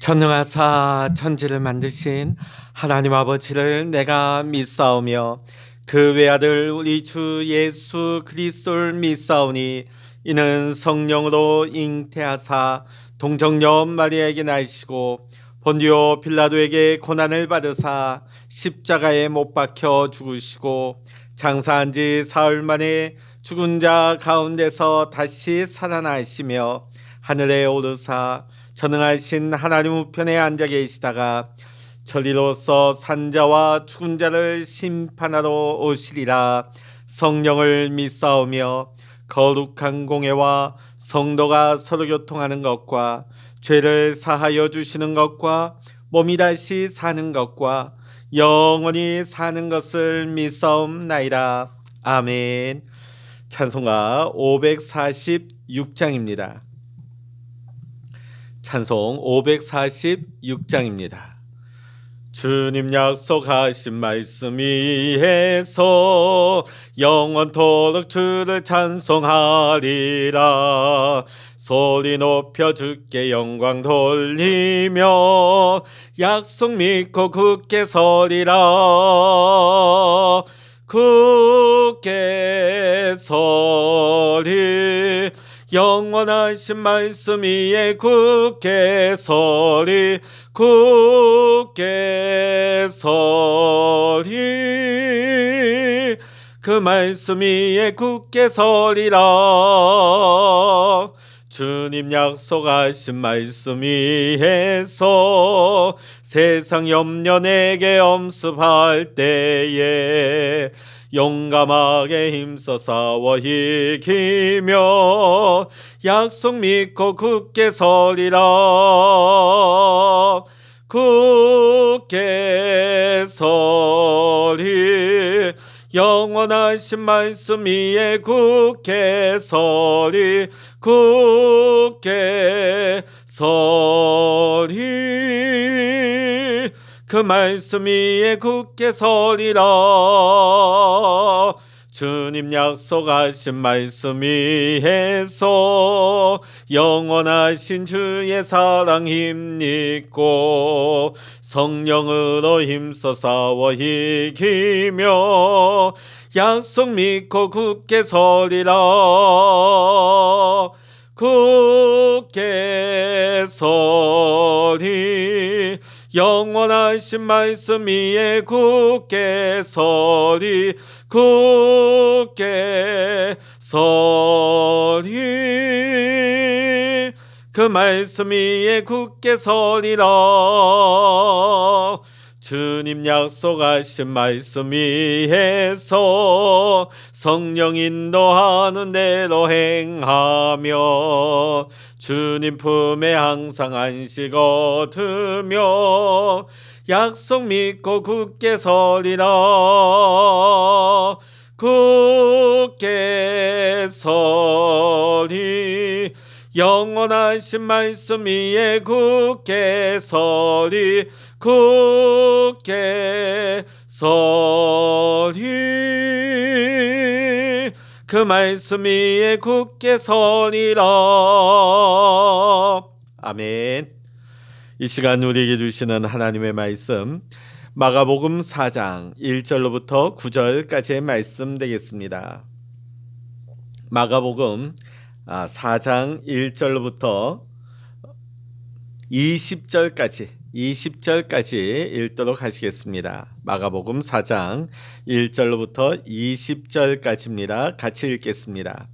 전능하사 천지를 만드신 하나님 아버지를 내가 믿사오며 그 외아들 우리 주 예수 그리스도를 믿사오니 이는 성령으로 잉태하사 동정녀 마리아에게 나시고 본디오 빌라도에게 고난을 받으사 십자가에 못 박혀 죽으시고 장사한 지 사흘 만에 죽은 자 가운데서 다시 살아나시며 하늘에 오르사 전능하신 하나님 우편에 앉아 계시다가 저리로서 산자와 죽은 자를 심판하러 오시리라. 성령을 믿사오며 거룩한 공회와 성도가 서로 교통하는 것과 죄를 사하여 주시는 것과 몸이 다시 사는 것과 영원히 사는 것을 믿사옵나이다. 아멘. 찬송가 546장입니다. 찬송 546장입니다. 주님 약속하신 말씀 위에서 영원토록 주를 찬송하리라. 소리 높여 주께 영광 돌리며 약속 믿고 굳게 서리라. 굳게 서리 영원하신 말씀 위에 굳게 서리 굳게 서리 그 말씀 위에 굳게 서리라. 주님 약속하신 말씀 위에서 세상 염려 내게 엄습할 때에 용감하게 힘써 싸워 이기며 약속 믿고 굳게 서리라. 굳게 서리 영원하신 말씀 위에 굳게 서리 굳게 서리 그 말씀 위에 굳게 서리라. 주님 약속하신 말씀 위에서 영원하신 주의 사랑 힘입고 성령으로 힘써 싸워 이기며 약속 믿고 굳게 서리라. 굳게 서리 영원하신 말씀 위에 굳게 서리 굳게 서리 그 말씀 위에 굳게 서리라. 주님 약속하신 말씀 위에서 성령 인도하는 대로 행하며 주님 품에 항상 안식 얻으며 약속 믿고 굳게 서리라. 굳게 서리 영원하신 말씀 위에 굳게 서리 굳게 서리 그 말씀 위에 굳게 서리라. 아멘. 이 시간 우리에게 주시는 하나님의 말씀 마가복음 4장 1절로부터 9절까지의 말씀 되겠습니다. 마가복음 4장 1절로부터 20절까지 읽도록 하시겠습니다. 마가복음 4장 1절로부터 20절까지입니다. 같이 읽겠습니다.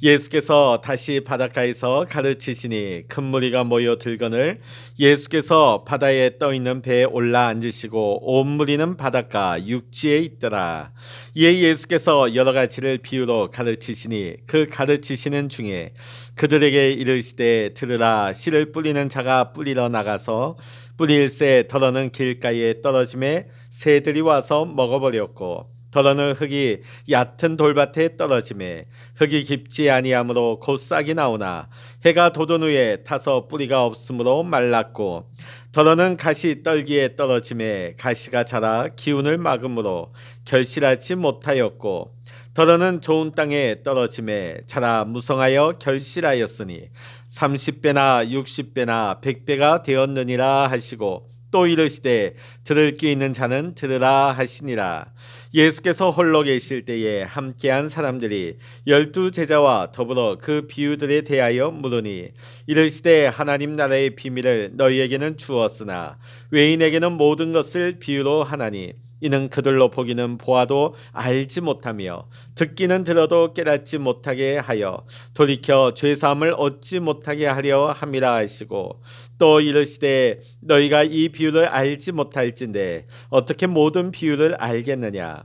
예수께서 다시 바닷가에서 가르치시니 큰 무리가 모여 들거늘 예수께서 바다에 떠있는 배에 올라 앉으시고 온 무리는 바닷가 육지에 있더라. 이에 예수께서 여러 가지를 비유로 가르치시니 그 가르치시는 중에 그들에게 이르시되 들으라. 씨를 뿌리는 자가 뿌리러 나가서 뿌릴새 더러는 길가에 떨어짐에 새들이 와서 먹어버렸고 더러는 흙이 얕은 돌밭에 떨어짐에 흙이 깊지 아니하므로 곧 싹이 나오나 해가 돋은 후에 타서 뿌리가 없으므로 말랐고 더러는 가시 떨기에 떨어짐에 가시가 자라 기운을 막으므로 결실하지 못하였고 더러는 좋은 땅에 떨어짐에 자라 무성하여 결실하였으니 30배나 60배나 100배가 되었느니라 하시고 또 이르시되 들을 귀 있는 자는 들으라 하시니라. 예수께서 홀로 계실 때에 함께한 사람들이 12제자와 더불어 그 비유들에 대하여 물으니 이르시되 하나님 나라의 비밀을 너희에게는 주었으나 외인에게는 모든 것을 비유로 하나니 이는 그들로 보기는 보아도 알지 못하며 듣기는 들어도 깨닫지 못하게 하여 돌이켜 죄사함을 얻지 못하게 하려 함이라 하시고 또 이르시되 너희가 이 비유를 알지 못할진대 어떻게 모든 비유를 알겠느냐.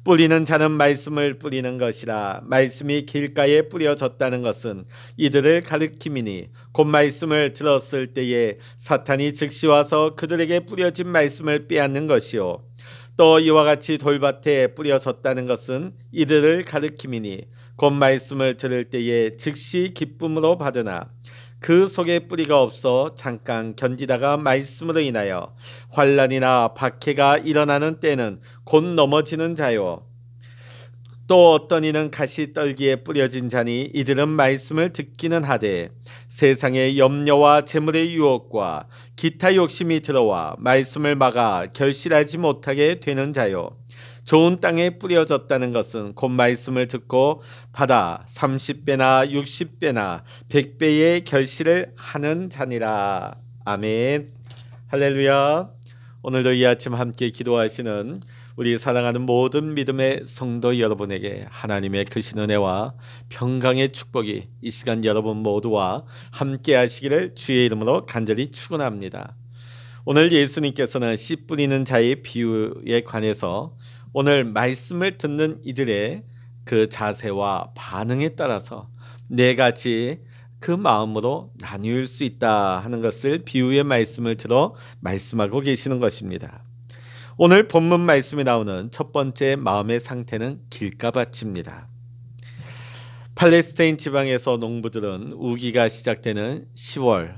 뿌리는 자는 말씀을 뿌리는 것이라. 말씀이 길가에 뿌려졌다는 것은 이들을 가리킴이니 곧 말씀을 들었을 때에 사탄이 즉시 와서 그들에게 뿌려진 말씀을 빼앗는 것이요 또 이와 같이 돌밭에 뿌려졌다는 것은 이들을 가리킴이니 곧 말씀을 들을 때에 즉시 기쁨으로 받으나 그 속에 뿌리가 없어 잠깐 견디다가 말씀으로 인하여 환난이나 박해가 일어나는 때는 곧 넘어지는 자요 또 어떤 이는 가시떨기에 뿌려진 자니 이들은 말씀을 듣기는 하되 세상의 염려와 재물의 유혹과 기타 욕심이 들어와 말씀을 막아 결실하지 못하게 되는 자요 좋은 땅에 뿌려졌다는 것은 곧 말씀을 듣고 받아 30배나 60배나 100배의 결실을 하는 자니라. 아멘. 할렐루야. 오늘도 이 아침 함께 기도하시는 우리 사랑하는 모든 믿음의 성도 여러분에게 하나님의 크신 은혜와 평강의 축복이 이 시간 여러분 모두와 함께 하시기를 주의 이름으로 간절히 축원합니다. 오늘 예수님께서는 씨 뿌리는 자의 비유에 관해서 오늘 말씀을 듣는 이들의 그 자세와 반응에 따라서 네 가지 그 마음으로 나누일 수 있다 하는 것을 비유의 말씀을 들어 말씀하고 계시는 것입니다. 오늘 본문 말씀에 나오는 첫 번째 마음의 상태는 길가밭입니다. 팔레스타인 지방에서 농부들은 우기가 시작되는 10월에서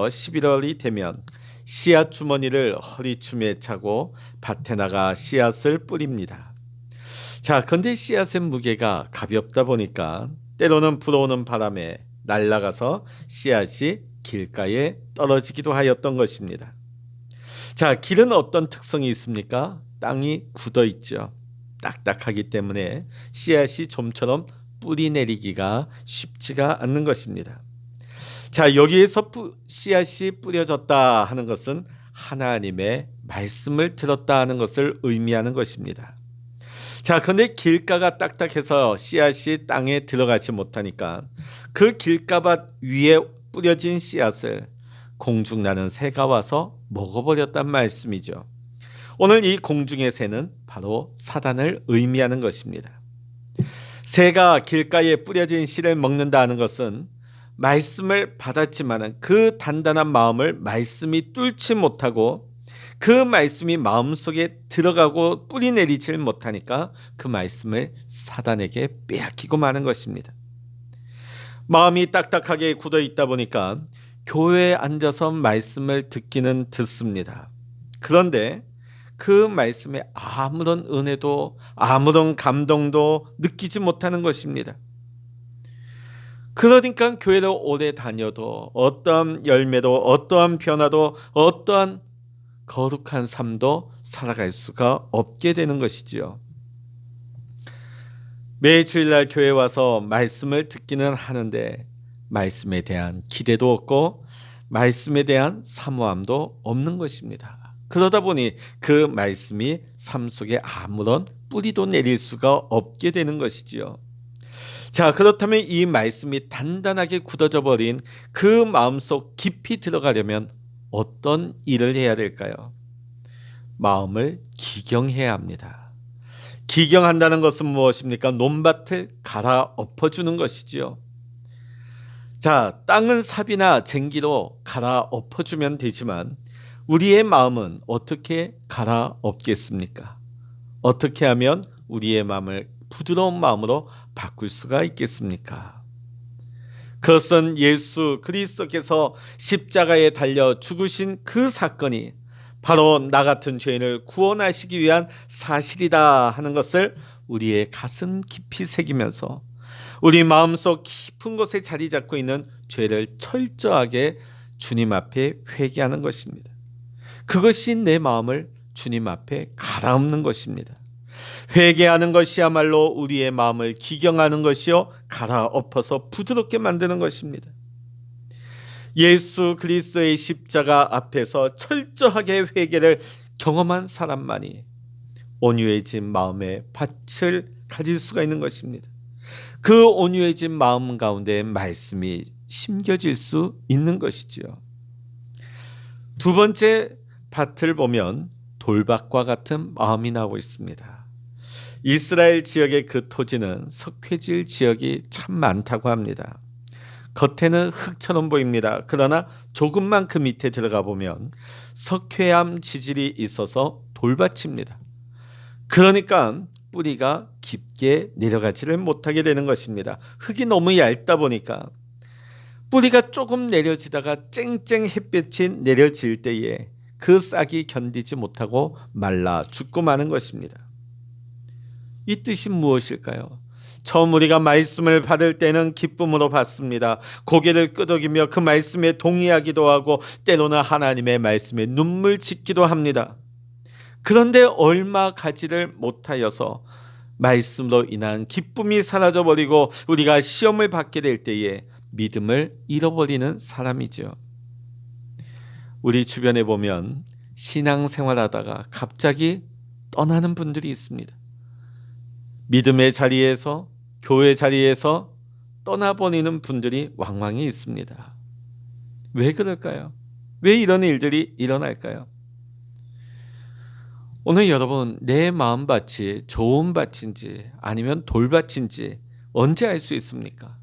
11월이 되면 씨앗 주머니를 허리춤에 차고 밭에 나가 씨앗을 뿌립니다. 자, 그런데 씨앗의 무게가 가볍다 보니까 때로는 불어오는 바람에 날아가서 씨앗이 길가에 떨어지기도 하였던 것입니다. 자, 길은 어떤 특성이 있습니까? 땅이 굳어 있죠. 딱딱하기 때문에 씨앗이 좀처럼 뿌리 내리기가 쉽지가 않는 것입니다. 자, 여기에서 씨앗이 뿌려졌다 하는 것은 하나님의 말씀을 들었다 하는 것을 의미하는 것입니다. 자, 그런데 길가가 딱딱해서 씨앗이 땅에 들어가지 못하니까 그 길가밭 위에 뿌려진 씨앗을 공중나는 새가 와서 먹어버렸단 말씀이죠. 오늘 이 공중의 새는 바로 사단을 의미하는 것입니다. 새가 길가에 뿌려진 씨를 먹는다 하는 것은 말씀을 받았지만 그 단단한 마음을 말씀이 뚫지 못하고 그 말씀이 마음속에 들어가고 뿌리 내리질 못하니까 그 말씀을 사단에게 빼앗기고 마는 것입니다. 마음이 딱딱하게 굳어 있다 보니까 교회에 앉아서 말씀을 듣기는 듣습니다. 그런데 그 말씀에 아무런 은혜도 아무런 감동도 느끼지 못하는 것입니다. 그러니까 교회를 오래 다녀도 어떠한 열매도 어떠한 변화도 어떠한 거룩한 삶도 살아갈 수가 없게 되는 것이지요. 매 주일날 교회 와서 말씀을 듣기는 하는데 말씀에 대한 기대도 없고 말씀에 대한 사모함도 없는 것입니다. 그러다 보니 그 말씀이 삶 속에 아무런 뿌리도 내릴 수가 없게 되는 것이지요. 자, 그렇다면 이 말씀이 단단하게 굳어져 버린 그 마음속 깊이 들어가려면 어떤 일을 해야 될까요? 마음을 기경해야 합니다. 기경한다는 것은 무엇입니까? 논밭을 갈아엎어주는 것이지요. 자, 땅은 삽이나 쟁기로 갈아엎어주면 되지만 우리의 마음은 어떻게 갈아엎겠습니까? 어떻게 하면 우리의 마음을 부드러운 마음으로 바꿀 수가 있겠습니까? 그것은 예수 그리스도께서 십자가에 달려 죽으신 그 사건이 바로 나 같은 죄인을 구원하시기 위한 사실이다 하는 것을 우리의 가슴 깊이 새기면서 우리 마음속 깊은 곳에 자리 잡고 있는 죄를 철저하게 주님 앞에 회개하는 것입니다. 그것이 내 마음을 주님 앞에 갈아엎는 것입니다. 회개하는 것이야말로 우리의 마음을 기경하는 것이요 갈아엎어서 부드럽게 만드는 것입니다. 예수 그리스도의 십자가 앞에서 철저하게 회개를 경험한 사람만이 온유해진 마음의 밭을 가질 수가 있는 것입니다. 그 온유해진 마음 가운데 말씀이 심겨질 수 있는 것이지요. 두 번째 밭을 보면 돌밭과 같은 마음이 나오고 있습니다. 이스라엘 지역의 그 토지는 석회질 지역이 참 많다고 합니다. 겉에는 흙처럼 보입니다. 그러나 조금만 그 밑에 들어가 보면 석회암 지질이 있어서 돌밭입니다. 그러니까 뿌리가 깊게 내려가지를 못하게 되는 것입니다. 흙이 너무 얇다 보니까 뿌리가 조금 내려지다가 쨍쨍 햇볕이 내려질 때에 그 싹이 견디지 못하고 말라 죽고 마는 것입니다. 이 뜻이 무엇일까요? 처음 우리가 말씀을 받을 때는 기쁨으로 받습니다. 고개를 끄덕이며 그 말씀에 동의하기도 하고 때로는 하나님의 말씀에 눈물 짓기도 합니다. 그런데 얼마 가지를 못하여서 말씀으로 인한 기쁨이 사라져버리고 우리가 시험을 받게 될 때에 믿음을 잃어버리는 사람이죠. 우리 주변에 보면 신앙생활하다가 갑자기 떠나는 분들이 있습니다. 믿음의 자리에서 교회 자리에서 떠나버리는 분들이 왕왕이 있습니다. 왜 그럴까요? 왜 이런 일들이 일어날까요? 오늘 여러분, 내 마음밭이 좋은 밭인지 아니면 돌밭인지 언제 알 수 있습니까?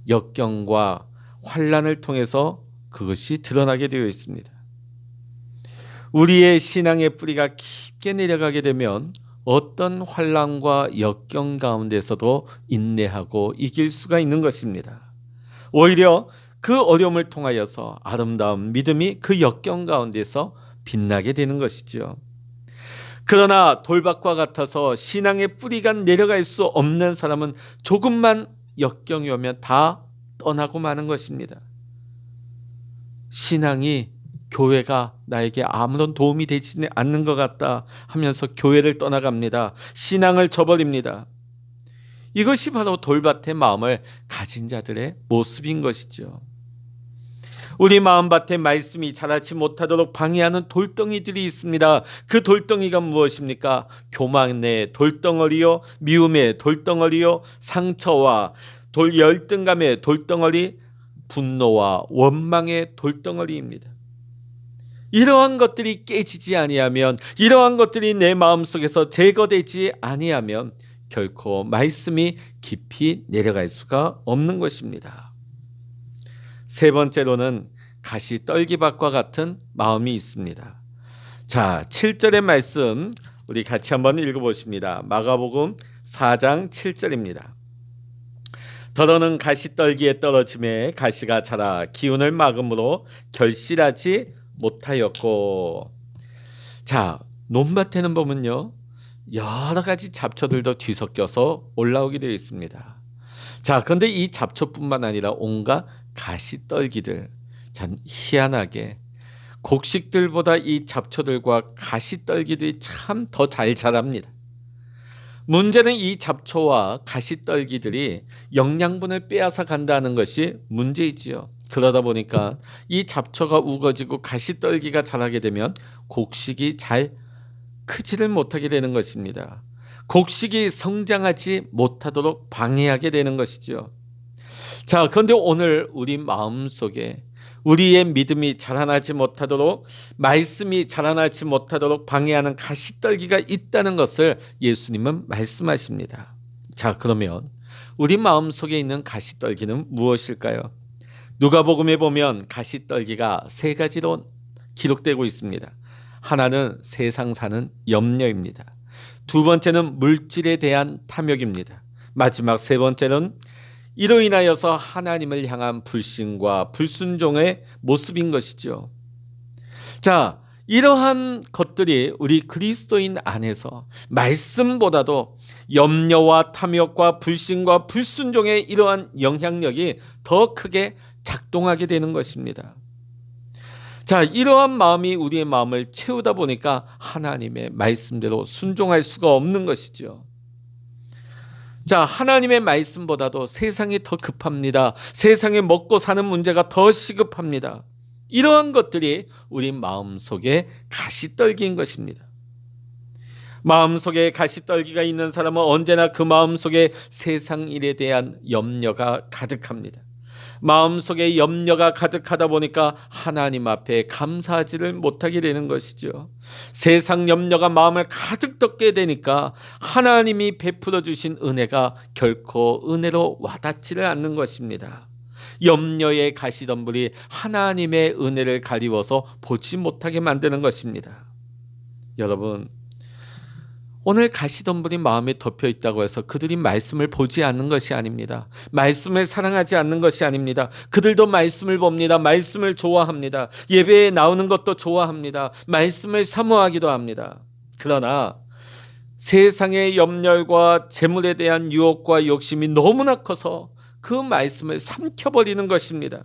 역경과 환난을 통해서 그것이 드러나게 되어 있습니다. 우리의 신앙의 뿌리가 깊게 내려가게 되면 어떤 환난과 역경 가운데서도 인내하고 이길 수가 있는 것입니다. 오히려 그 어려움을 통하여서 아름다운 믿음이 그 역경 가운데서 빛나게 되는 것이죠. 그러나 돌밭과 같아서 신앙의 뿌리가 내려갈 수 없는 사람은 조금만 역경이 오면 다 떠나고 마는 것입니다. 신앙이 교회가 나에게 아무런 도움이 되지 않는 것 같다 하면서 교회를 떠나갑니다. 신앙을 저버립니다. 이것이 바로 돌밭의 마음을 가진 자들의 모습인 것이죠. 우리 마음밭에 말씀이 자라지 못하도록 방해하는 돌덩이들이 있습니다. 그 돌덩이가 무엇입니까? 교만의 돌덩어리요, 미움의 돌덩어리요, 상처와 열등감의 돌덩어리, 분노와 원망의 돌덩어리입니다. 이러한 것들이 깨지지 아니하면, 이러한 것들이 내 마음속에서 제거되지 아니하면 결코 말씀이 깊이 내려갈 수가 없는 것입니다. 세 번째로는 가시떨기밭과 같은 마음이 있습니다. 자, 7절의 말씀 우리 같이 한번 읽어보십니다. 마가복음 4장 7절입니다. 더러는 가시떨기에 떨어짐에 가시가 자라 기운을 막음으로 결실하지 못하였고. 자, 논밭에는 보면요, 여러 가지 잡초들도 뒤섞여서 올라오게 되어 있습니다. 자, 그런데 이 잡초뿐만 아니라 온갖 가시떨기들, 참 희한하게 곡식들보다 이 잡초들과 가시떨기들이 참 더 잘 자랍니다. 문제는 이 잡초와 가시떨기들이 영양분을 빼앗아 간다는 것이 문제이지요. 그러다 보니까 이 잡초가 우거지고 가시떨기가 자라게 되면 곡식이 잘 크지를 못하게 되는 것입니다. 곡식이 성장하지 못하도록 방해하게 되는 것이죠. 자, 그런데 오늘 우리 마음속에 우리의 믿음이 자라나지 못하도록, 말씀이 자라나지 못하도록 방해하는 가시떨기가 있다는 것을 예수님은 말씀하십니다. 자, 그러면 우리 마음속에 있는 가시떨기는 무엇일까요? 누가복음에 보면 가시떨기가 세 가지로 기록되고 있습니다. 하나는 세상 사는 염려입니다. 두 번째는 물질에 대한 탐욕입니다. 마지막 세 번째는 이로 인하여서 하나님을 향한 불신과 불순종의 모습인 것이죠. 자, 이러한 것들이 우리 그리스도인 안에서 말씀보다도 염려와 탐욕과 불신과 불순종의 이러한 영향력이 더 크게 작동하게 되는 것입니다. 자, 이러한 마음이 우리의 마음을 채우다 보니까 하나님의 말씀대로 순종할 수가 없는 것이죠. 자, 하나님의 말씀보다도 세상이 더 급합니다. 세상에 먹고 사는 문제가 더 시급합니다. 이러한 것들이 우리 마음속에 가시떨기인 것입니다. 마음속에 가시떨기가 있는 사람은 언제나 그 마음속에 세상 일에 대한 염려가 가득합니다. 마음속에 염려가 가득하다 보니까 하나님 앞에 감사하지를 못하게 되는 것이죠. 세상 염려가 마음을 가득 덮게 되니까 하나님이 베풀어 주신 은혜가 결코 은혜로 와닿지를 않는 것입니다. 염려의 가시덤불이 하나님의 은혜를 가리워서 보지 못하게 만드는 것입니다. 여러분, 오늘 가시덤불이 마음에 덮여 있다고 해서 그들이 말씀을 보지 않는 것이 아닙니다. 말씀을 사랑하지 않는 것이 아닙니다. 그들도 말씀을 봅니다. 말씀을 좋아합니다. 예배에 나오는 것도 좋아합니다. 말씀을 사모하기도 합니다. 그러나 세상의 염려과 재물에 대한 유혹과 욕심이 너무나 커서 그 말씀을 삼켜버리는 것입니다.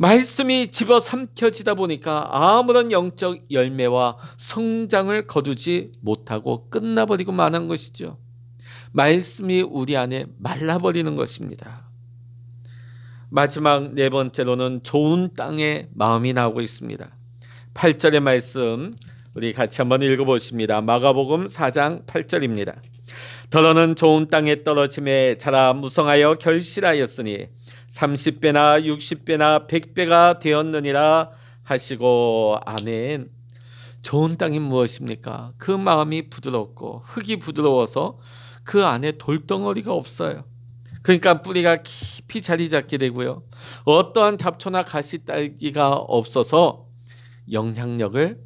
말씀이 집어삼켜지다 보니까 아무런 영적 열매와 성장을 거두지 못하고 끝나버리고 마는 것이죠. 말씀이 우리 안에 말라버리는 것입니다. 마지막 네 번째로는 좋은 땅의 마음이 나오고 있습니다. 8절의 말씀 우리 같이 한번 읽어보십니다. 마가복음 4장 8절입니다. 더러는 좋은 땅에 떨어짐에 자라 무성하여 결실하였으니 30배나 60배나 100배가 되었느니라 하시고. 아멘. 좋은 땅이 무엇입니까? 그 마음이 부드럽고 흙이 부드러워서 그 안에 돌덩어리가 없어요. 그러니까 뿌리가 깊이 자리 잡게 되고요. 어떠한 잡초나 가시딸기가 없어서 영양분을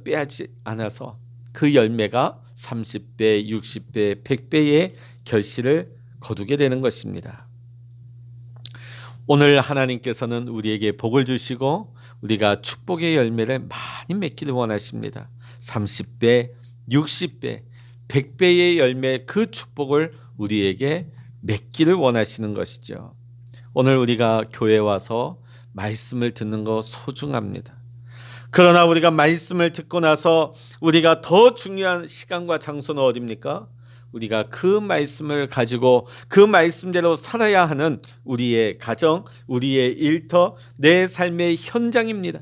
빼앗지 않아서 그 열매가 30배, 60배, 100배의 결실을 거두게 되는 것입니다. 오늘 하나님께서는 우리에게 복을 주시고 우리가 축복의 열매를 많이 맺기를 원하십니다. 30배, 60배, 100배의 열매, 그 축복을 우리에게 맺기를 원하시는 것이죠. 오늘 우리가 교회에 와서 말씀을 듣는 거 소중합니다. 그러나 우리가 말씀을 듣고 나서 우리가 더 중요한 시간과 장소는 어디입니까? 우리가 그 말씀을 가지고 그 말씀대로 살아야 하는 우리의 가정, 우리의 일터, 내 삶의 현장입니다.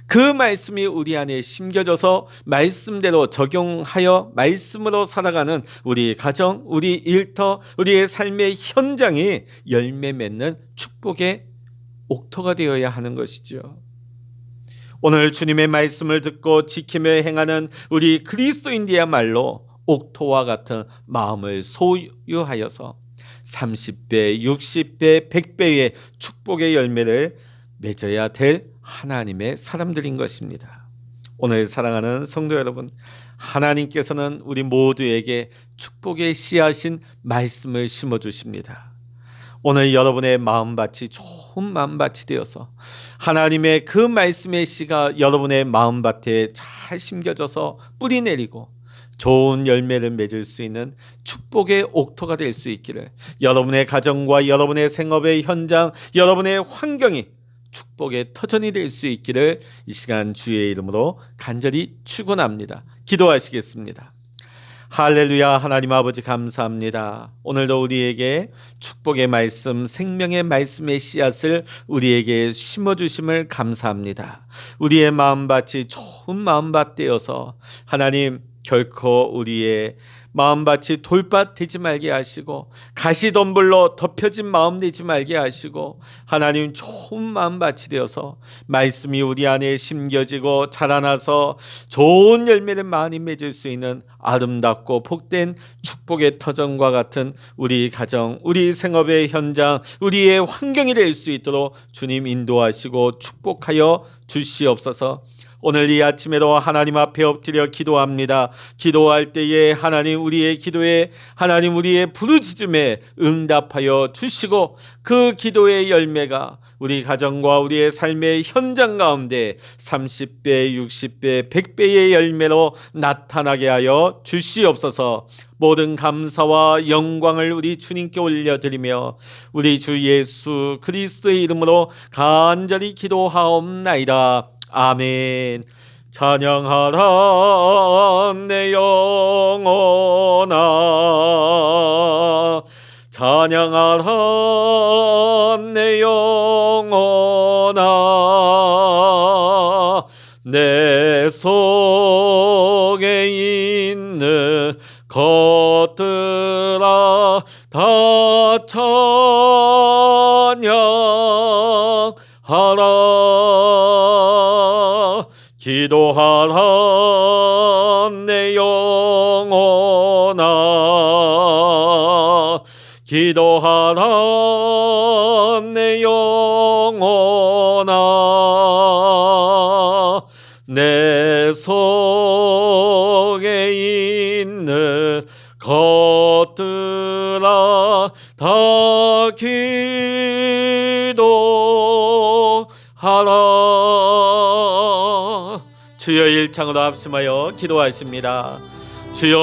그 말씀이 우리 안에 심겨져서 말씀대로 적용하여 말씀으로 살아가는 우리 가정, 우리 일터, 우리의 삶의 현장이 열매 맺는 축복의 옥토가 되어야 하는 것이죠. 오늘 주님의 말씀을 듣고 지키며 행하는 우리 그리스도인들이야말로 옥토와 같은 마음을 소유하여서 30배, 60배, 100배의 축복의 열매를 맺어야 될 하나님의 사람들인 것입니다. 오늘 사랑하는 성도 여러분, 하나님께서는 우리 모두에게 축복의 씨앗인 말씀을 심어주십니다. 오늘 여러분의 마음밭이 좋은 마음밭이 되어서 하나님의 그 말씀의 씨가 여러분의 마음밭에 잘 심겨져서 뿌리 내리고 좋은 열매를 맺을 수 있는 축복의 옥토가 될 수 있기를, 여러분의 가정과 여러분의 생업의 현장, 여러분의 환경이 축복의 터전이 될 수 있기를 이 시간 주의 이름으로 간절히 축원합니다. 기도하시겠습니다. 할렐루야. 하나님 아버지 감사합니다. 오늘도 우리에게 축복의 말씀, 생명의 말씀의 씨앗을 우리에게 심어주심을 감사합니다. 우리의 마음밭이 좋은 마음밭 되어서 하나님 결코 우리의 마음밭이 돌밭 되지 말게 하시고 가시덤불로 덮여진 마음 되지 말게 하시고 하나님 좋은 마음밭이 되어서 말씀이 우리 안에 심겨지고 자라나서 좋은 열매를 많이 맺을 수 있는 아름답고 복된 축복의 터전과 같은 우리 가정, 우리 생업의 현장, 우리의 환경이 될 수 있도록 주님 인도하시고 축복하여 주시옵소서. 오늘 이 아침에도 하나님 앞에 엎드려 기도합니다. 기도할 때에 하나님 우리의 기도에, 하나님 우리의 부르짖음에 응답하여 주시고 그 기도의 열매가 우리 가정과 우리의 삶의 현장 가운데 30배, 60배, 100배의 열매로 나타나게 하여 주시옵소서. 모든 감사와 영광을 우리 주님께 올려드리며 우리 주 예수 그리스도의 이름으로 간절히 기도하옵나이다. 아멘. 찬양하라 내 영혼아, 찬양하라 내 영혼아, 내 속에 있는 것들아 다 찬양하라. 기도하라 내 영혼아, 기도하라 내 영혼아, 내 속에 있는 것들아 다 기도하라. 주여 일창으로 합심하여 기도하십니다. 주여